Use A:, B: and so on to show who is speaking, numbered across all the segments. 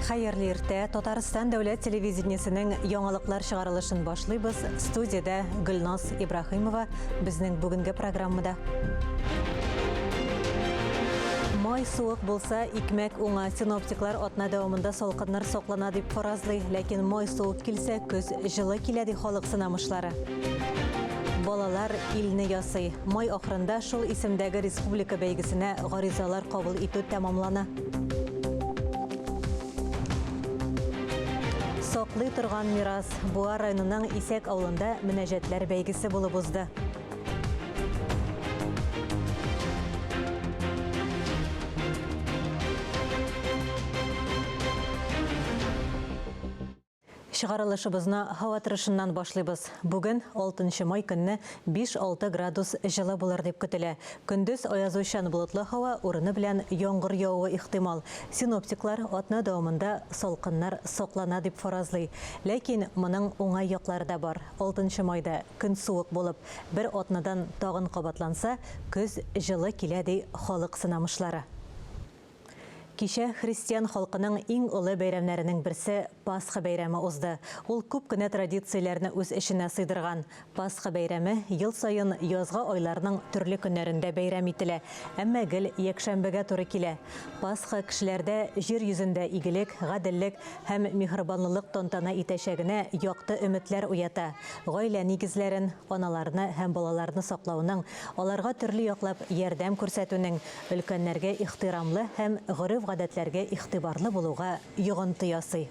A: Хайырлы иртә, Татарстан дәүләт телевидениесенең яңалыклар чыгарылышын башлыйбыз. Студияда Гөлназ Ибрахимова безнең бүгенге программада. Май суык булса, икмәк уңа. Синоптиклар атна дәвамында салкыннар саклана дип фаразлый, ләкин май суык килсә, көз җылы килә ди халык сынамышлары. Балалар илне ясый. Май ахырында шул исемдәге республика бәйгесенә гаризалар кабул итү тәмамлана. Соклый торган мирас. Буа районының Исәк авылында мөнәҗәтләр бәйгесе булып узды. Чыгарылышыбызны һава торышыннан башлыйбыз. Бүген 6 май көнне 5-6 градус җылы булыр дип көтелә. Көндез аязучан болытлы һава урыны белән яңгыр явуы ихтимал. Синоптиклар атна дәвамында салкыннар саклана дип фаразлый. Ләкин моның уңай яклары да бар. 6 майда көн суык булып, бер атнадан тагын кабатланса, көз җылы килә ди халык сынамышлары. Кичә христиан халкының иң олы бәйрәмнәренең берсе Пасха бәйрәме узды. Ул күп кенә традицияләрне үз эченә сыйдырган. Пасха бәйрәме ел сайын язгы айларның төрле көннәрендә бәйрәм ителә. Әмма гел якшәмбегә туры килә. Пасха кешеләрдә җир йөзендә игелек, гаделлек һәм миһербанлылык тантана итәчәгенә якты өметләр уята. Гаилә нигезләрен, аналарны һәм балаларны саклауның, аларга төрле яклап ярдәм күрсәтүнең, өлкәннәргә ихтирамлы һәм гадәтләргә игътибарлы булуга йогынты ясый.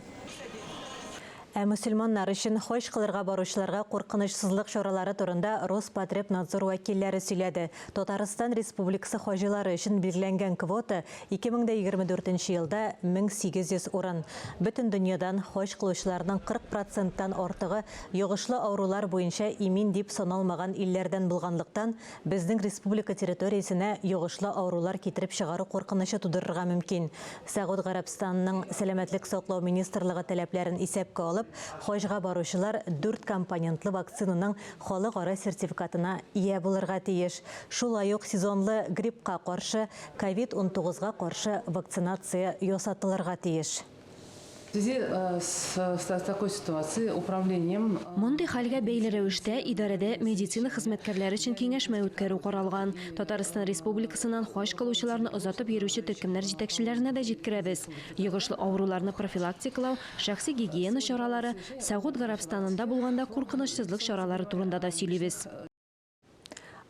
A: Ә мөселманнар өчен хаҗ кылырга баручыларга куркынычсызлык чаралары турында Роспотребнадзор вәкилләре сөйләде. Татарстан Республикасы хаҗилары өчен билгеләнгән квота 2024 елда 1800 урын. Бөтен дөньядан хаҗ кылучыларның 40%-тан артыгы йогышлы авырулар буенча имин дип саналмаган илләрдән булганлыктан, безнең республика территориясенә йогышлы авырулар китереп чыгару куркынычы тудырырга мөмкин. Сәгуд Гарәбстанның сәламәтлек саклау министрлыгы таләпләрен исәпкә алып, хаҗга баручылар 4 компонентлы вакцинаның халыкара сертификатына ия булырга тиеш. Шулай ук сезонлы гриппка каршы, COVID-19-га каршы вакцинация ясатылырга тиеш.
B: В связи с такой ситуацией управлением...
C: Мондай хәлгә бәйле рәвештә идарәдә медицина хезмәткәрләре өчен киңәшмә үткәрү каралган. Татарстан Республикасыннан хаҗ кылучыларны озатып йөрүче төркемнәр җитәкчеләренә дә җиткерәбез. Йогышлы авыруларны профилактикалау, шәхси гигиена чаралары, Сәгуд Гарәбстанында булганда куркынычсызлык чаралары турында да сөйлибез.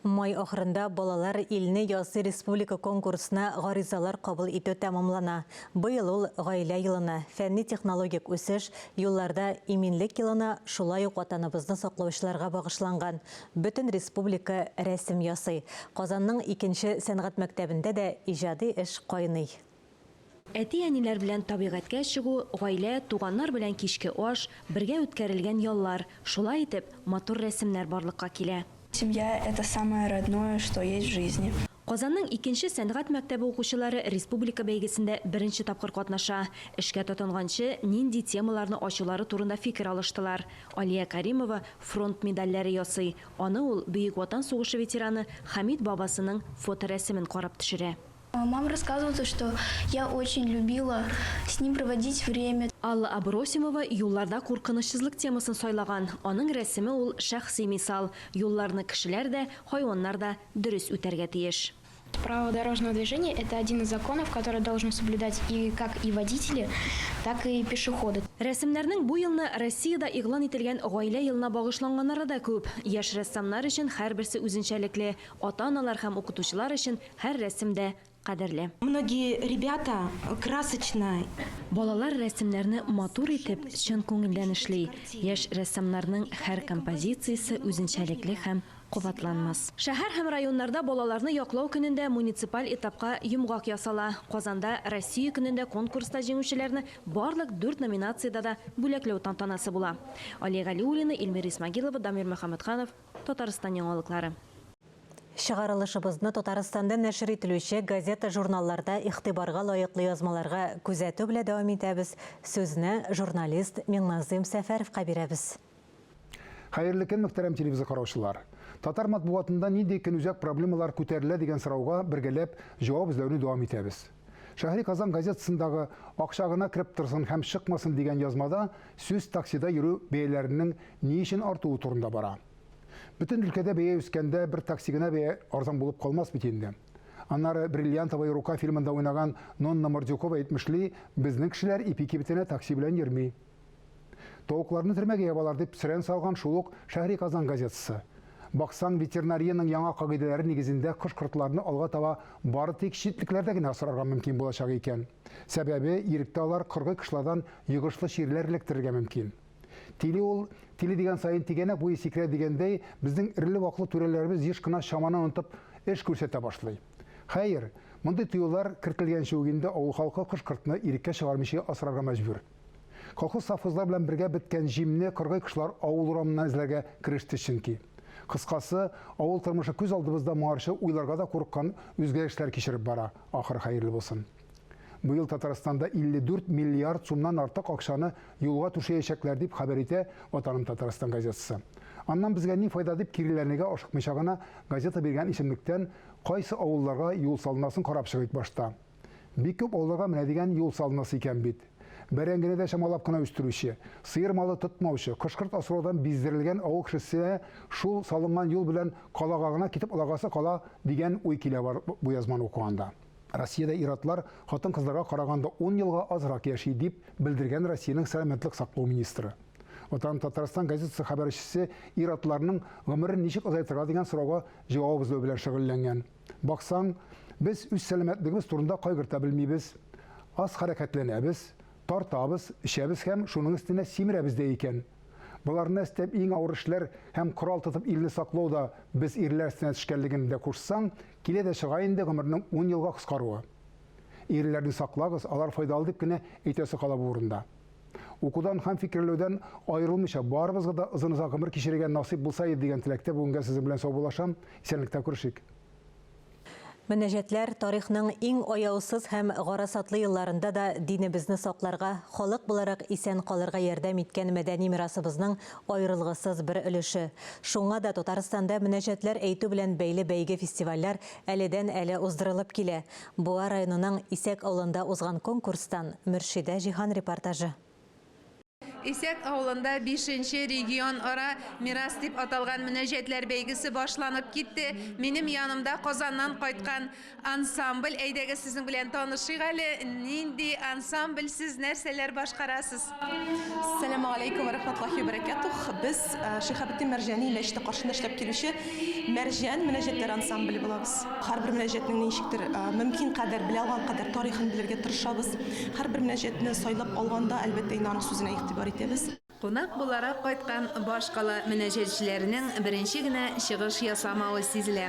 A: Май ахырында балалар илне ясый республика конкурсына гаризалар кабул итү тәмамлана. Быел ул гаилә елына, фәнни-технологик үсеш, юлларда иминлек елына, шулай ук ватаныбызны саклаучыларга багышланган. Бөтен республика рәсем ясый. Казанның 2нче сәнгать мәктәбендә дә иҗади эш кайный.
C: Әти-әниләр белән табигатькә чыгу, гаилә, туганнар белән кичке аш, бергә үткәрелгән яллар, шулай итеп матур рәсемнәр барлыкка килә.
D: Семья – это самое родное, что есть в жизни.
C: Казанның 2нче сәнгать мәктәбе укучылары республика бәйгесендә беренче тапкыр катнаша. Эшкә тотынганчы нинди темаларны ачулары турында фикер алыштылар. Алия Каримова фронт медальләре ясый. Аны ул Бөек Ватан сугышы ветераны Хамид бабасының фоторәсемен карап төшерә.
D: Мама рассказывала, что я очень любила с ним проводить время.
C: Алла Абросимова юлларда куркынычсызлык темасын сайлаган. Аның рәсеме ул шәхси мисал. Юлларны кешеләр дә, хайваннар да дөрес үтәргә тиеш.
E: Право дорожного движения – это один из законов, который должны соблюдать как и водители, так и пешеходы.
C: Рәсемнәрнең бу елны Россиядә игълан ителгән гаилә елына багышланганнары да күп. Яшь рәссамнар өчен һәрберсе үзенчәлекле, ата-аналар һәм укытучылар өчен һәр рәсемдә кадерле.
F: Многие ребята красочно.
C: Балалар рәсемнәрне матур итеп, чын күңелдән эшли. Яшь рәссамнарның һәр композициясе үзенчәлекле һәм кубатланмас. Шәһәр һәм районнарда балаларны яклау көнендә муниципаль этапка йомгак ясала. Казанда Россия көнендә конкурста җиңүчеләрне барлык 4 номинациядә дә бүләкләү тантанасы була. Алия Галиуллина, Илмир Исмагилова, Дамир Мөхәммәтханов, Татарстан яңалыклары.
A: Чыгарылышыбызны Татарстанда нәшер ителүче газета журналларда игътибарга лаеклы язмаларга күзәтү белән дәвам итәбез. Сүзне журналист Миңназым Сәфәровка бирәбез.
G: Хәерле көн, мөхтәрәм телевизор караучылар. Татар матбугатында нинди көнүзәк проблемалар күтәрелә дигән сорауга бергәләп җавап эзләүне дәвам итәбез. Шәһри Казан газетасындагы акча гына кирип торсын һәм чыкмасын дигән язмада сүз таксида йөрү бәяләренең ни өчен артуы турында бара. Бүтән өлкәдә бәя үскәндә бер такси гына бәя арзан булып калмас бит инде. Аннары «Бриллиантовая рука» фильмында уйнаган Нонна Мордюкова әйтмешли, безнең кешеләр ипи битенә такси белән йөрми. Тавыкларны төрмәгә ябалар дип сөрән салган шул ук Шәһри Казан газетасы. Баксаң, ветеринарияның яңа кагыйдәләре нигезендә кош-кортларны алга таба бары тик читлекләрдә генә асрарга мөмкин булачак икән. Сәбәбе, иректә алар кыргый кышлардан йогышлы чирләр электрергә мөмкин. Тили дигән сайын тигәнәк буе сикерә дигәндәй, безнең ирле-ваклы түрәләребез еш кына шаманы онытып эш күрсәтә башлый. Хәер, мондый тыюлар кертелгәнчә үк инде авыл халкы кош-кортны иреккә чыгармыйча асрарга мәҗбүр. Колхоз совхозлар белән бергә беткән җимне кыргый кышлар авыл урамына эзләргә кереште чөнки. Кыскасы, авыл тормышы күз алдыбызда моңарчы уйларга да курыккан үзгәрешләр кичереп бара. Ахыр хәерле булсын. Быел Татарстанда 54 миллиард сумнан артык акчаны юлга түшәячәкләр дип хәбәр итә Ватаным Татарстан газетасы. Аннан безгә ни файда дип киреләрнегә ашыкмыйча гына газета биргән исемлектән кайсы авылларга юл салынасын карап чыгыйт башта. Бик күп авылларга менә дигән юл салынасы икән бит. Бәрәңгене дә шамалап кына үстерүче, сыер малы тотмаучы, кош-корт асраудан биздерелгән авыл кешесе шул салынган юл белән калага гына китеп алагасы кала дигән уй килә бар бу язманы укыганда. Россиядә иратлар хатын-кызларга караганда 10 елга азрак яши дип белдергән Россиянең сәламәтлек саклау министры. Ватан Татарстан газетасы хәбәрчесе иратларның гомерен ничек озайтырга дигән сорауга җавап эзләү белән шөгыльләнгән. Баксаң, без үз сәламәтлегебез турында кайгырта белмибез. Аз хәрәкәтләнәбез, тартабыз, эчәбез һәм шуның өстенә симерәбез дә икән. Буларны эстәп иң авыр эшләр һәм корал тотып илне саклауда без ирләр өстенә төшкәнлеген дә кушсаң, килә дә чыга инде гомернең 10 елга кыскаруы. Ирләрне саклагыз, алар файдалы дип кенә әйтәсе кала бу урында. Укудан һәм фикерләүдән аерылмыйча барыбызга да озын-озак гомер кичерергә насыйп булса иде дигән теләктә бүгенгә сезнең белән саубуллашам. Исәнлектә күрешик.
A: Мөнәҗәтләр тарихның иң аяусыз һәм гарасатлы елларында да динебезне сакларга, халык буларак исән калырга ярдәм иткән мәдәни мирасыбызның аерылгысыз бер өлеше. Шуңа да Татарстанда мөнәҗәтләр әйтү белән бәйле бәйге фестивальләр әледән-әле уздырылып килә. Буа районының Исәк авылында узган конкурстан Мөршидә Җиһан репортажы.
H: Исәк авылында 5-нче регион ара мирас дип аталган мөнәҗәтләр бәйгесе башланып китте. Минем янымда Казаннан кайткан ансамбль. Әйдәгез сезнең белән танышыйк әле. Нинди ансамбль, сез нәрсәләр башкарасыз?
I: Ассаламу алейкум ва рахматуллахи ва баракатух. Без Шихабетдин Мәрҗани мәчете каршында эшләп килүче Мәрҗан мөнәҗәтләр ансамбле булабыз. Һәрбер мөнәҗәтнең ничектер мөмкин кадәр белә алган кадәр тарихын белергә тырышабыз. Һәрбер мөнәҗәтне сайлап алганда әлбәттә аның сүзенә игътибар итәбез.
H: Кунак буларак кайткан башкала мөнәҗәтчеләрнең беренче генә чыгыш ясамавы сизелә.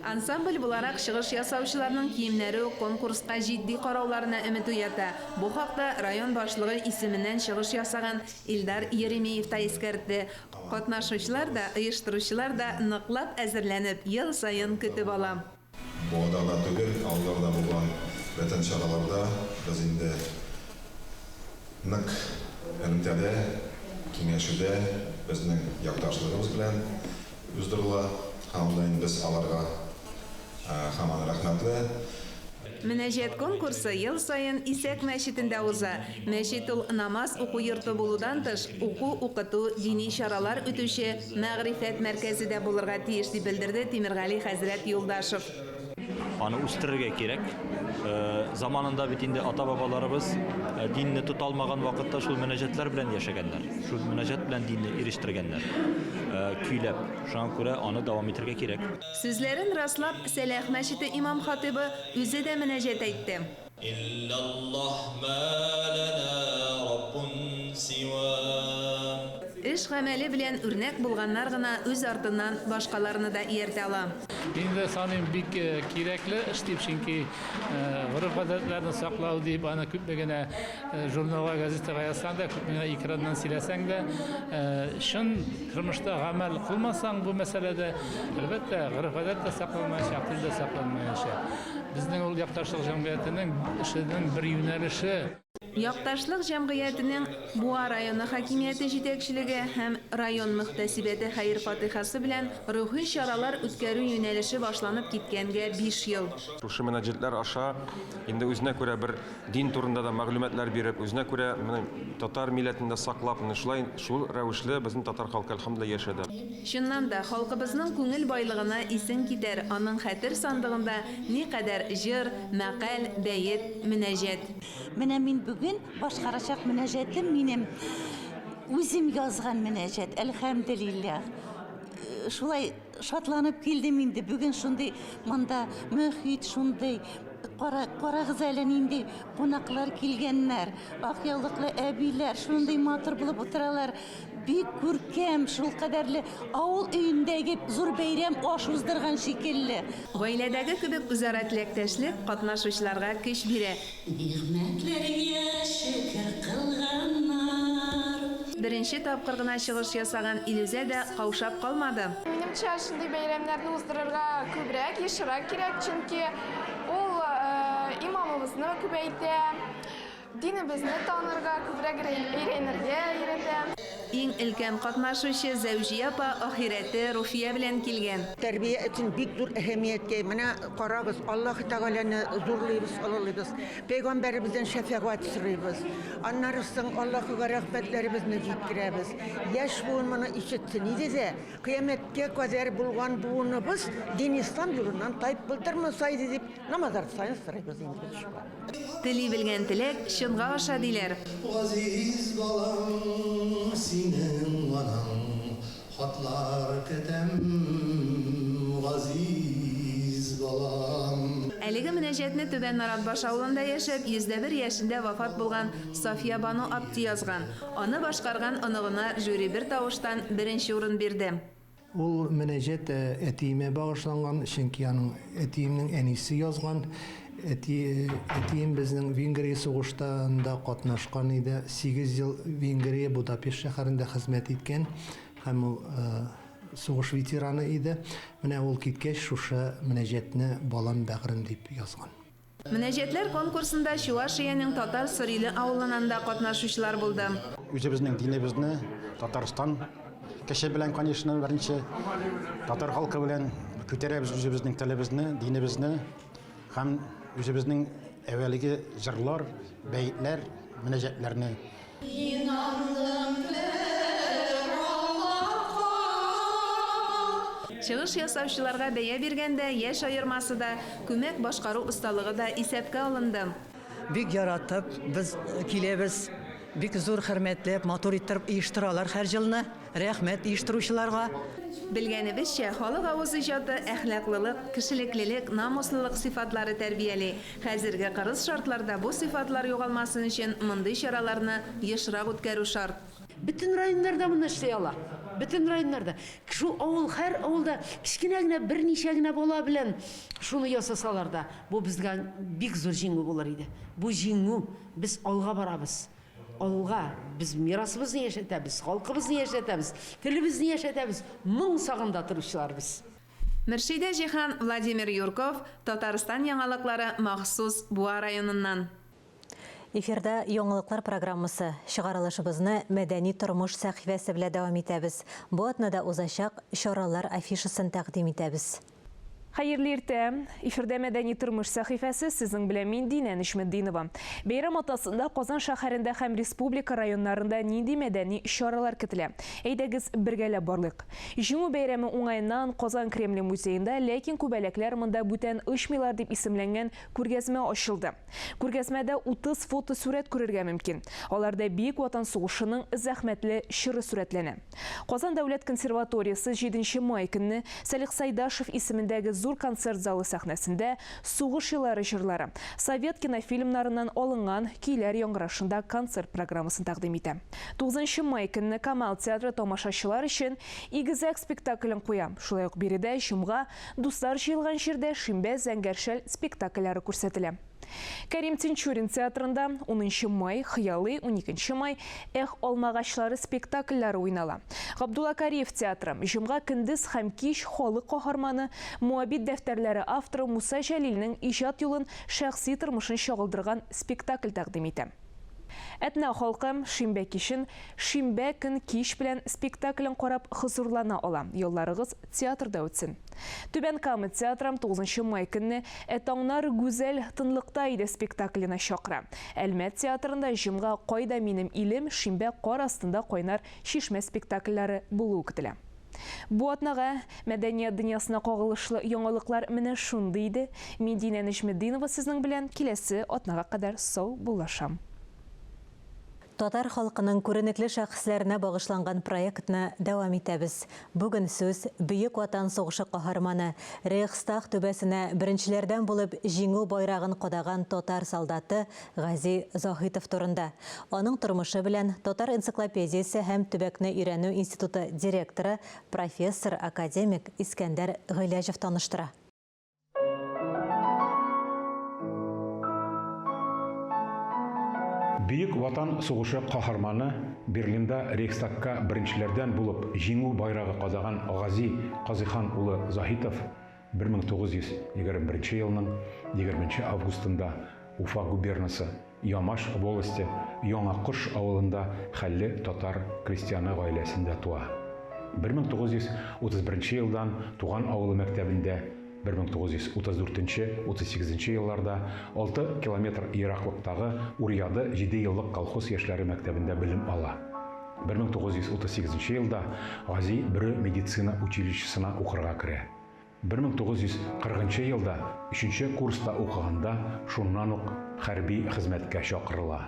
H: Ансамбль буларак чыгыш ясаучыларның киемнәре конкурска җитди карауларына өмет уята. Бу хакта район башлыгы исеменнән чыгыш ясаган Илдар Еремеев та искәртте. Катнашучылар да, оештыручылар да ныклап әзерләнеп, ел сайын көтеп ала.
J: Буадагы түгел, алдарда булган ватан чараларда без инде нык элемтәдә, киңәшүдә безнең якташлыгыбыз белән уздырыла. Һәм без аларга һәман рәхмәтле.
H: Мөнәҗәт конкурсы ел сайын Исәк мәчетендә уза. Мәчет ул намаз уку йорты булудан тыш, уку-укыту, дини чаралар үтүче мәгърифәт мәркәзе дә булырга тиеш дип белдерде Тимергали хәзрәт Юлдашев.
K: Аны үстерергә кирәк. Заманында бит инде ата-бабаларыбыз динне тоталмаган вакытта шул мөнәҗәтләр белән яшәгәннәр. Шул мөнәҗәт белән динне ирештергәннәр. Көйләп, шуңа күрә аны дәвам итәргә кирәк.
H: Сүзләрен раслап Сәләх мәчете имам хатибы үзе дә мөнәҗәт әйтте.
L: Иллаллаһ ма лана раббун сива.
H: Эш гамәле белән үрнәк булганнар гына үз артыннан башкаларны да ияртә ала.
M: Инде саным бик кирәкле эш дип, чөнки гореф-гадәтләрне саклау дип аны күпмегенә журналга, газетага язсаң да, күпмегенә экраннан сөйләсәң дә, шын тормышта гамәл кылмасаң бу мәсьәләдә, әлбәттә, гореф-гадәт тә сакланмаячак, тел дә сакланмаячак. Безнең ул якташлык җәмгыятенең эшенең бер юнәлеше.
H: Якташлык җәмгыятенең Буа районы хакимияте җитәкчелеге һәм район мөхтәсибәте хәйр фатихасы белән рухи чаралар үткәрү юнәлеше башланып киткәнгә 5 ел.
N: Шушы мөнәҗәтләр аша инде үзенә күрә бер дин турында да мәгълүматлар биреп, үзенә күрә татар милләтендә саклап, шулай шул рәвешле безнең татар халкы әлхәмдүлилlah яшәде.
H: Шуннан да халкыбызның күңел байлыгына исен китәр, аның хәтер сандыгында никадәр җыр, мәкаль, бәет, мөнәҗәт.
O: Менә мин бүген башкарачак мөнәҗәтем минем үзем язган мөнәҗәт, әлхәмдүлилlah. Шулай шатланып килдем инде бүген шундый монда мөхит шундый карагыз әле нинди кунаклар килгәннәр, акъяулыклы әбиләр шундый матур булып утыралар. Бик күркәм, шул кадәрле авыл өендәге зур бәйрәм аш уздырган шикелле.
H: Гаиләдәге кебек үзара теләктәшлек катнашучыларга көч бирә.
O: Нигъмәтләргә шөкер кылганнар.
H: Беренче тапкыр гына чыгыш ясаган Илүзә дә каушап калмады.
P: Минемчә, шундый бәйрәмнәрне уздырырга күбрәк, ешрак кирәк, чөнки ул имамыбызны күбәйтә, динебезне танырга, күбрәк өйрәнергә өйрәтә. Иң өлкән катнашучы Зәүҗия апа ахирәте Руфия белән килгән.
Q: Тәрбия өчен бик зур әһәмияткә. Менә карагыз, Аллаһ Тәгаләне зурлыйбыз, олылыйбыз. Пәйгамбәребездән шәфәгать сорыйбыз. Аннары соң Аллаһка рәхмәтләребезне җиткерәбез. Яшь буын моны ишетсен иде дә, кыямәткә кадәр булган буыныбыз дин ислам юлыннан тайып булдырмаса иде дип намазлар сайын сорыйбыз инде.
H: Тели белгән теләк чынга аша диләр.
L: Газиз балам, синең анаң, хатлар көтәм, газиз балам.
H: Әлеге мөнәҗәтне Түбән Наратбаш авылында яшәп, 101 яшендә вафат булган Сафия Бану Апти язган. Аны башкарган оныгына жюри бер тавыштан беренче урын бирде.
R: Ул мөнәҗәт әтиемә багышланган, чөнки аның әтиемнең әнисе язган. Әтием безнең Венгрия сугышында катнашкан иде. 8 ел Венгрия Будапешт шәһәрендә хезмәт иткән һәм ул сугыш ветераны иде. Менә ул киткәч шушы мөнәҗәтне балам бәгърем дип язган.
H: Мөнәҗәтләр конкурсында Чувашиянең Татар Сырилы авылынан да катнашучылар булды.
S: Үзебезнең динебезне Татарстан кеше белән, конечно, беренче татар халкы белән күтәрәбез үзебезнең телебезне, динебезне һәм үзебезнең әвәлге җырлар, бәйтләр, мөнәҗәтләрне.
H: Чыгыш ясаучыларга бәя биргәндә яшь аермасы да, күмәк башкару осталыгы да исәпкә алынды.
T: Бик яратып, без киләбез, бик зур хөрмәтләп, матур итеп оештыралар һәр җылны. Рәхмәт оештыручыларга.
H: Белгәнебезчә, халык авыз иҗаты әхлаклылык, кешелеклелек, намуслылык сыйфатлары тәрбияли. Хәзерге кырыс шартларда бу сыйфатлар югалмасын өчен мондый чараларны ешрак үткәрү шарт.
U: Bütün rayonlarda bunu işleyiyorlar. Bütün rayonlarda. Şu avul, her avulda kişkine gine bir nişe gine bola bilen şunu yasasalar da bu bizden bik zor jingu bolar idi. Bu jingu biz alga barabız. Alga biz mirasımızı yaşatabiliriz, halkımızı yaşatabiliriz, tilimizi yaşatabiliriz. Mın sağında turuşlar biz.
H: Мөршидә Җиһан, Владимир Юрков, Татарстан яңалыклары махсус Буа районыннан.
A: Эфирда яңалыклар программасы. Чыгарылышыбызны мәдәни тормыш сәхифәсе белән дәвам итәбез. Бу атнада узачак чаралар афишасын тәкъдим итәбез.
V: Хәерле иртә. Эфирдә мәдәни тормыш сәхифәсе сезнең белән мин Динә Нишметдинова. Бәйрәм атасында Казан шәһәрендә һәм республика районнарында нинди мәдәни чаралар көтелә? Әйдәгез бергәләп барлык. Җиңү бәйрәме уңаеннан Казан Кремле музеенда, ләкин күбәләкләр монда бүтән ычмыйлар дип исемләнгән күргәзмә ачылды. Күргәзмәдә 30 фото сүрәт күрергә мөмкин. Аларда Бөек Ватан сугышының зәхмәтле чоры сүрәтләнә. Казан дәүләт консерваториясе 7 май көнне Салих Сайдашев исемендәге зур концерт залы сәхнәсендә сугыш еллары җырлары, совет кинофильмнарыннан алынган көйләр яңгырашында концерт программасын тәкъдим итә. 9 май көнне Камал театры тамашачылар өчен игезәк спектаклен куя. Шулай ук биредә җомга дуслар җыелган җирдә Шимбә зәңгәршәл спектакльләре күрсәтелә. Кәрим Тинчурин театрында 10 май, Хыялы 12 май Эх алмагачлары спектакльләре уйнала. Габдулла Кариев театры җомга көндез һәм кич халык каһарманы, муабит дәфтәрләре авторы Муса Җәлилнең иҗат юлын, шәхси тормышын чагылдырган спектакль тәкъдим итә. Әтнә халкым шимбә кишен, шимбә көн киш белән спектаклен карап хозурлана ала. Юлларыгыз театрда үтсен. Түбән Кама театрым 9 май көнне «Этаңнар гүзәл тынлыкта иде» спектакленә чакыра. Әлмәт театрында җомга «Кайда минем илем» шимбә кар астында кайнар шишмә спектакльләре булуы көтелә. Бу атнага мәдәният дөньясына кагылышлы яңалыклар менә шундый иде. Мин Динә Нәҗметдинова сезнең белән киләсе атнага кадәр сау булашам.
A: Татар халкының күренекле шәхесләренә багышланган проектны дәвам итәбез. Бүген сүз Бөек Ватан сугышы каһарманы Рейхстаг түбәсенә беренчеләрдән булып җиңү байрагын кадаган татар солдаты Гази Заһитов турында. Аның тормышы белән Татар энциклопедиясе һәм төбәкне өйрәнү институты директоры профессор академик Искәндәр Гыйләҗев таныштыра.
B: Бөек Ватан сугышы каһарманы Берлинда Рейхстагка беренчеләрдән булып җиңү байрагы кадаган Гази Казыхан улы Заһитов 1921 елның 20 августында Уфа губернасы Ямаш волости Яңакош авылында хәлле татар крестьяны гаиләсендә туа. 1931 елдан туган авылы мәктәбендә 1934-38 елларда 6 километр ераклыктагы Урьяды 7 еллык колхоз яшьләре мәктәбендә белем ала. 1938 елда Гази бер медицина училищесына укырга керә. 1940 елда 3 курста укыганда шуннан ук хәрби хезмәткә чакырыла.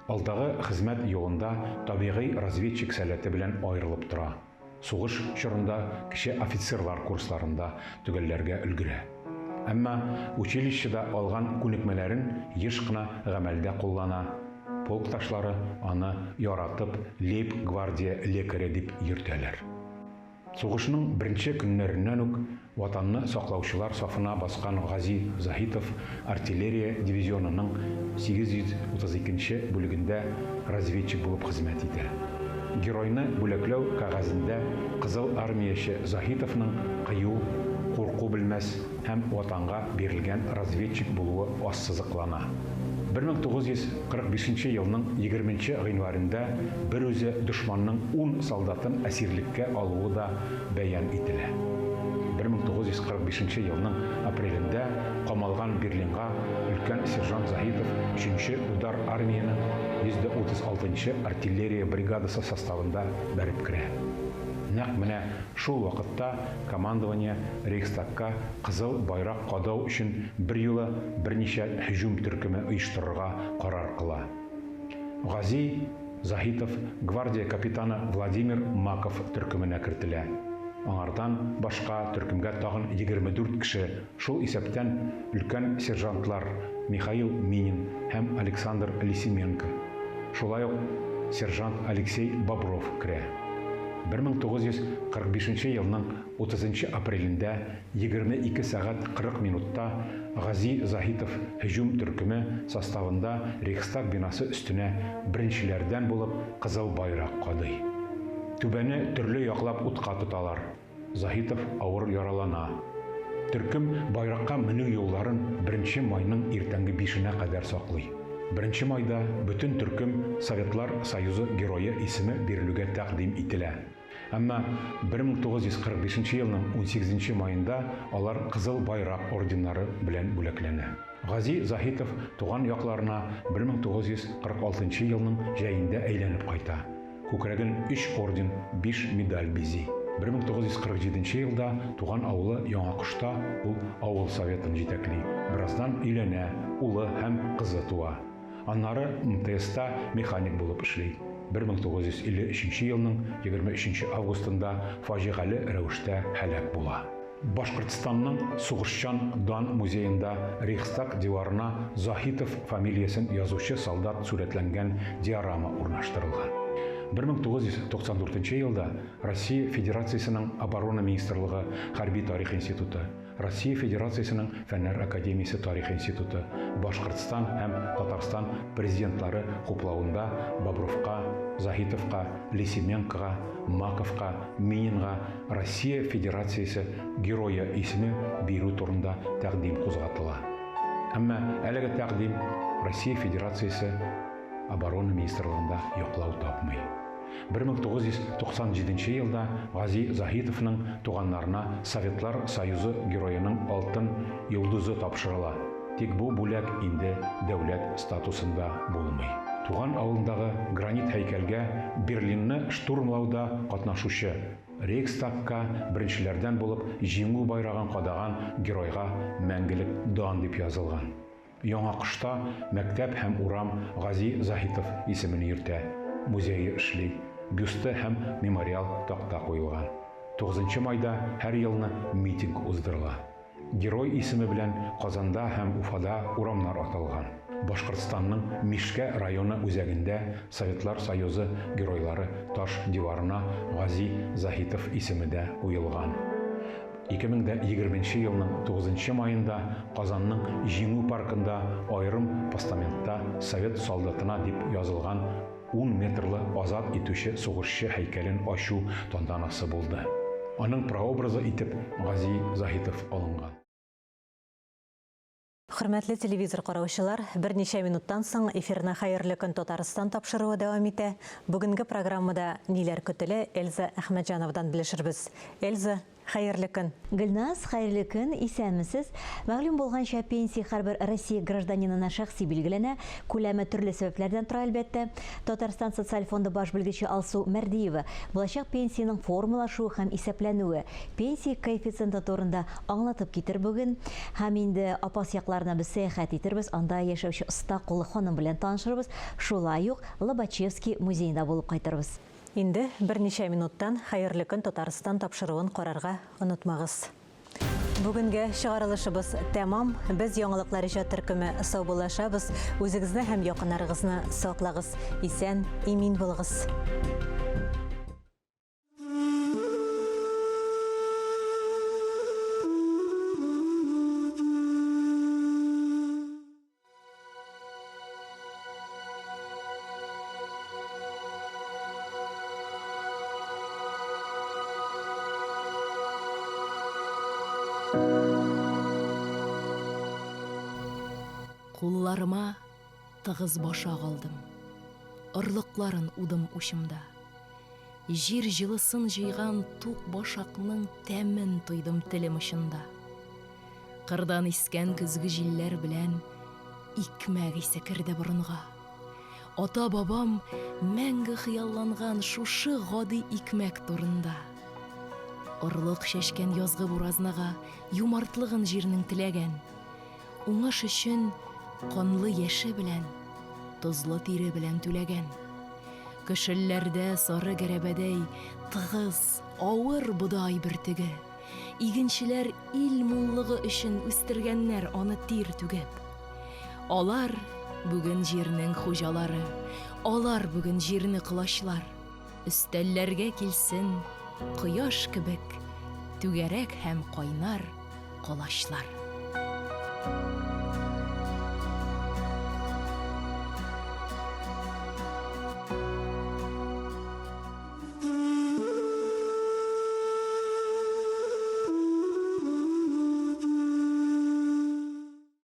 B: Алдагы хезмәт юлында табигый разведчик сәләте белән аерылып тора. Сугыш чорында кеше офицерлар курсларында төгәлләргә өлгерә. Әмма училищеда алган күнекмәләрен еш кына гамәлдә куллана. Полкташлары аны яратып лейб-гвардия лекаре дип йөртәләр. Сугышның беренче көннәреннән үк ватанны саклаучылар сафына баскан Гази Заһитов артиллерия дивизионының 832-нче бүлегендә разведчик булып хезмәт итә. Геройны бүләкләү кәгазендә Кызыл армияче Заһитовның кыю, курку белмәс һәм ватанга бирелгән разведчик булуы ассызыклана. 1945 елның 20 гыйнварында бер үзе дошманның 10 солдатын әсирлеккә алуы да бәян ителә. 1945 елның апрелендә камалган Берлинга өлкән сержант Заһитов 3-нче удар армияның 136-нчы артиллерия бригадасы составында бәреп керә. Нәкъ менә шул вакытта командование Рейхстагка кызыл байрак кадау өчен бер юлы берничә һөҗүм төркеме оештырырга карар кыла. Гази Заһитов гвардия капитаны Владимир Маков төркеменә кертелә. Аңардан башка төркемгә тагын 24 кеше, шул исәптән өлкән сержантлар Михаил Минин һәм Александр Лисименко. Шулай ук сержант Алексей Бобров керә. 1945 елның 30 апрелендә 22 сәгать 40 минутта Гази Заһитов һөҗүм төркеме составында Рейхстаг бинасы өстенә беренчеләрдән булып кызыл байрак кадый. Түбәне төрле яклап утка тоталар. Заһитов авыр яралана. Төркем байракка менү юлларын 1 майның иртәнге 5-нә кадәр саклый. 1 майда бүтән төркем Советлар Союзы герое исеме бирелүгә тәкъдим ителә. Әмма 1945 елның 18 майында алар кызыл байрак орденнары белән бүләкләнә. Гази Заһитов туган якларына 1946 елның җәендә әйләнеп кайта. Күкрәген 3 орден, 5 медаль бизи. 1947 елда туган авылы Яңакошта ул авыл советын җитәкли. Бераздан өйләнә, улы һәм кызы туа. Аннары МТСта механик булып эшли. 1953 елның 23 августында фаҗигале рәвештә һәлак була. Башкортстанның сугышчан дан музеенда Рейхстаг диварына Заһитов фамилиясын язучы солдат сурәтләнгән диорама урнаштырылган. 1994 елда Россия Федерациясының оборона министрлыгы Хәрби тарих институты, Россия Федерациясының Фәннәр академиясе тарих институты, Башкортстан һәм Татарстан президентлары хуплавында Бобровка, Заһитовка, Лисименкога, Маковка, Мининга Россия Федерациясе герое исеме бирү турында тәкъдим кузгатыла. Әмма әлеге тәкъдим Россия Федерациясе оборона министрлыгында яклау тапмый. 1997 елда Гази Захитовның туганнарына Советлар Союзы героеның алтын йолдызы тапшырыла. Тик бу бүләк инде дәүләт статусында булмый. Туган авылындагы гранит һәйкәлгә Берлинны штурмлауда катнашучы Рейхстагка беренчеләрдән булып җиңү байрагын кадаган геройга мәңгелек дан дип язылган. Яңа кышта мәктәп һәм урам Гази Захитов исемен йөртә. Музее эшли, бюсты һәм мемориал такта куелган. 9 майда һәр елны митинг уздырыла. Герой исеме белән Казанда һәм Уфада урамнар аталган. Башкортстанның Мишкә районы үзәгендә Советлар Союзы геройлары таш диварына Гази Захитов исеме дә куелган. 2020 елның 9 майында Казанның Җиңү паркында аерым постаментта Совет солдатына дип язылган 10 метрлы азат итүче сугышчы һәйкәлен ачу тантанасы булды. Аның прообразы итеп Гази Захитов алынган.
A: Хөрмәтле телевизор караучылар, берничә минуттан соң эфирна хәерле көн Татарстан тапшыруы дәвам итә. Бүгенге программада ниләр көтелә, Эльза Әхмәтҗановдан белешербез. Эльза, хәерле көн.
D: Гөлназ, хәерле көн, исәнмесез. Мәгълүм булганча, пенсия һәрбер Россия гражданинына шәхси билгеләнә, күләме төрле сәбәпләрдән тора әлбәттә. Татарстан социаль фонды баш белгече Алсу Мәрдиева булачак пенсияның формалашуы һәм исәпләнүе, пенсия коэффициенты турында аңлатып китер бүген. Һәм инде апас якларына без сәяхәт итербез, анда яшәүче оста куллы ханым белән танышырбыз. Шулай ук Лобачевский музеенда булып кайтырбыз.
A: Инде берничә минуттан хәерле көн Татарстан тапшыруын карарга онытмагыз. Бүгенге чыгарылышыбыз тәмам. Без яңалыклар иҗат төркеме сау булашабыз. Үзегезне һәм якыннарыгызны саклагыз. Исән, имин булыгыз.
C: Кулларыма тыгыз башак алдым. Орлыкларын удым учымда. Жир җылысын җыйган тук башакның тәмен тойдым телем очында. Кырдан искән көзге җилләр белән икмәк исе керде борынга. Ата-бабам мәңге хыялланган шушы гади икмәк турында. Орлык чәчкән язгы буразнага юмартлыгын җирнең теләгән. Уңыш өчен канлы яше белән, тозлы тире белән түләгән. Көшелләрдә сары гәрәбәдәй тыгыз, авыр будай бөртеге. Игенчеләр ил муллыгы өчен үстергәннәр аны тир түгеп. Алар бүген җирнең хуҗалары, алар бүген җирне кылачлар. Өстәлләргә килсен кояш кебек, түгәрәк һәм кайнар калачлар.